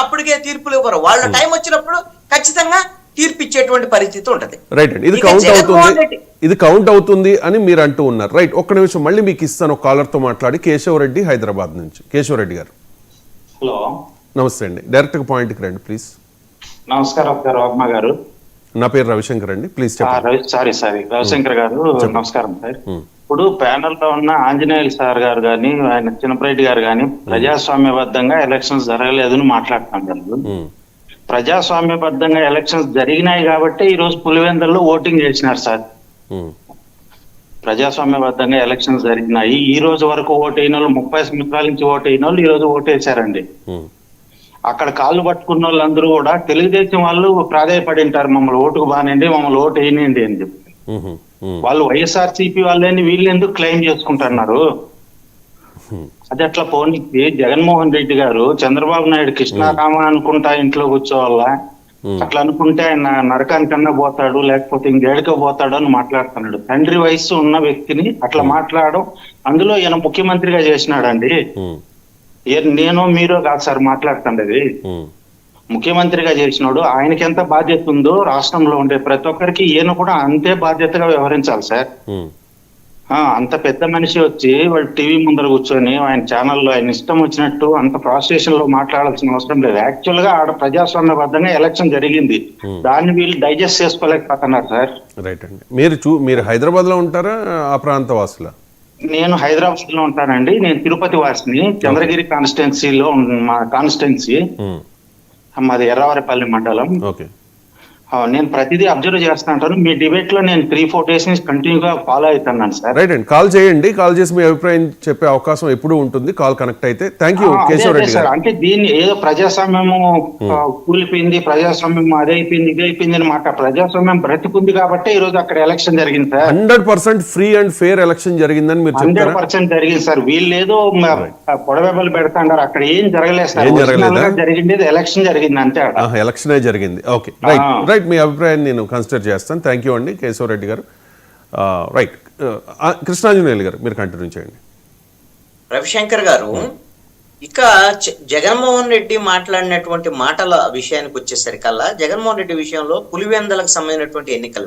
అప్పటికే తీర్పులు ఇవ్వరు. వాళ్ళ టైం వచ్చినప్పుడు ఖచ్చితంగా తీర్పు ఇచ్చేటువంటి పరిస్థితి ఉంటది. రైట్ అండి, ఇది కౌంట్ అవుతుంది అని మీరు అంటూ ఉన్నారు. రైట్, ఒక్క నిమిషం మళ్ళీ మీకు ఇస్తాను కాలర్ తో మాట్లాడి. కేశవరెడ్డి హైదరాబాద్ నుంచి. కేశవరెడ్డి గారు హలో, నమస్తే అండి. డైరెక్ట్ గా పాయింట్ కి రండి ప్లీజ్. నమస్కారం వర్మ గారు. నా పేరు రవిశంకర్ అండి, ప్లీజ్ చెప్పండి. సారీ రవిశంకర్ గారు, నమస్కారం సార్. ఇప్పుడు ప్యానెల్ లో ఉన్న ఆంజనేయులు సార్ గారు కానీ, ఆయన చిన్నపరెడ్డి గారు కానీ ప్రజాస్వామ్యబద్ధంగా ఎలక్షన్స్ జరగలేదని మాట్లాడుతున్నారు. ప్రజాస్వామ్యబద్ధంగా ఎలక్షన్స్ జరిగినాయి కాబట్టి ఈ రోజు పులివెందుల్లో ఓటింగ్ చేసినారు సార్. ప్రజాస్వామ్యబద్ధంగా ఎలక్షన్స్ జరిగినాయి. ఈ రోజు వరకు ఓటైన వాళ్ళు 30 సంవత్సరాల నుంచి ఓటైన వాళ్ళు ఈ రోజు ఓటేశారండి. అక్కడ కాళ్ళు పట్టుకున్న వాళ్ళందరూ కూడా తెలుగుదేశం వాళ్ళు ప్రాధాయపడి ఉంటారు, మమ్మల్ని ఓటుకు బానండి, మమ్మల్ని ఓటు వేయనండి అని చెప్పి. వాళ్ళు వైఎస్ఆర్సీపీ వాళ్ళని వీళ్ళు ఎందుకు క్లెయిమ్ చేసుకుంటున్నారు? అది అట్లా పోనీకి జగన్మోహన్ రెడ్డి గారు చంద్రబాబు నాయుడు కృష్ణారామ అనుకుంటా ఇంట్లో కూర్చోవాలా, అట్లా అనుకుంటే ఆయన నరకానికన్నా పోతాడు, లేకపోతే ఇంకేడుక పోతాడు అని మాట్లాడుతున్నాడు. తండ్రి వయసు ఉన్న వ్యక్తిని అట్లా మాట్లాడడం, అందులో ఈయన ముఖ్యమంత్రిగా చేసినాడండి. నేను మీరు కాదు సార్ మాట్లాడుతుండేది, ముఖ్యమంత్రిగా చేసినాడు. ఆయనకి ఎంత బాధ్యత ఉందో రాష్ట్రంలో ఉండే ప్రతి ఒక్కరికి ఈయన కూడా అంతే బాధ్యతగా వ్యవహరించాలి సార్. అంత పెద్ద మనిషి వచ్చి వాళ్ళు టీవీ ముందర కూర్చొని ఆయన ఛానల్లో ఆయన ఇష్టం వచ్చినట్టు అంత ఫ్రస్ట్రేషన్ లో మాట్లాడాల్సిన అవసరం లేదు. యాక్చువల్ గా ఆడ ప్రజాస్వామ్యబద్ధంగా ఎలక్షన్ జరిగింది, దాన్ని వీళ్ళు డైజెస్ట్ చేసుకోలేకపోతున్నారు సార్. రైట్ అండి, మీరు హైదరాబాద్ లో ఉంటారా, ఆ ప్రాంత వాసులా? నేను హైదరాబాద్ లో ఉంటానండి. నేను తిరుపతి వాసిని, చంద్రగిరి కాన్స్టిట్యున్సీలో మా కాన్స్టిట్యున్సీ, మాది ఎర్రవారిపల్లి మండలం. ఓకే, నేను ప్రతిదీ అబ్జర్వ్ చేస్తా ఉంటాను. మీ డిబేట్ లో నేను 3-4 days నుంచి కంటిన్యూగా ఫాలో అవుతున్నాను సార్. రైట్ అండి, కాల్ చేయండి. కాల్ చేసి మీ అభిప్రాయం చెప్పే అవకాశం ఎప్పుడు ఉంటుంది కాల్ కనెక్ట్ అయితే. థ్యాంక్ యూ కేశవరెడ్డి గారు. అంటే దీన్ని ఏదో ప్రజాస్వామ్యము కూలిపోయింది, ప్రజాస్వామ్యం అదే అయిపోయింది ఇదే అయిపోయింది అని మాట. ప్రజాస్వామ్యం బ్రతికుంది కాబట్టి ఈ రోజు అక్కడ ఎలక్షన్ జరిగింది sir. 100% free and fair election జరిగిందని మీరు చెప్తారా? 100% జరిగింది సార్. వీళ్ళు ఏదో పొడవెబలు పెడతాండారు, అక్కడ ఏం జరగలేదు సార్. జరిగింది ఎలక్షన్ జరిగింది అంతే, ఎలక్షన్ జరిగింది. ఓకే, రైట్ రైట్, మీ అభిప్రాయాన్ని నేను కన్సిడర్ చేస్తాను. థ్యాంక్ యూ అండి కేశవరెడ్డి గారు. రైట్, కృష్ణాంజనేయులు గారు మీరు కంటిన్యూ చేయండి. రవిశంకర్ గారు, ఇక జగన్మోహన్ రెడ్డి మాట్లాడినటువంటి మాటల విషయానికి వచ్చేసరికల్లా, జగన్మోహన్ రెడ్డి విషయంలో పులివెందులకు సంబంధించినటువంటి ఎన్నికల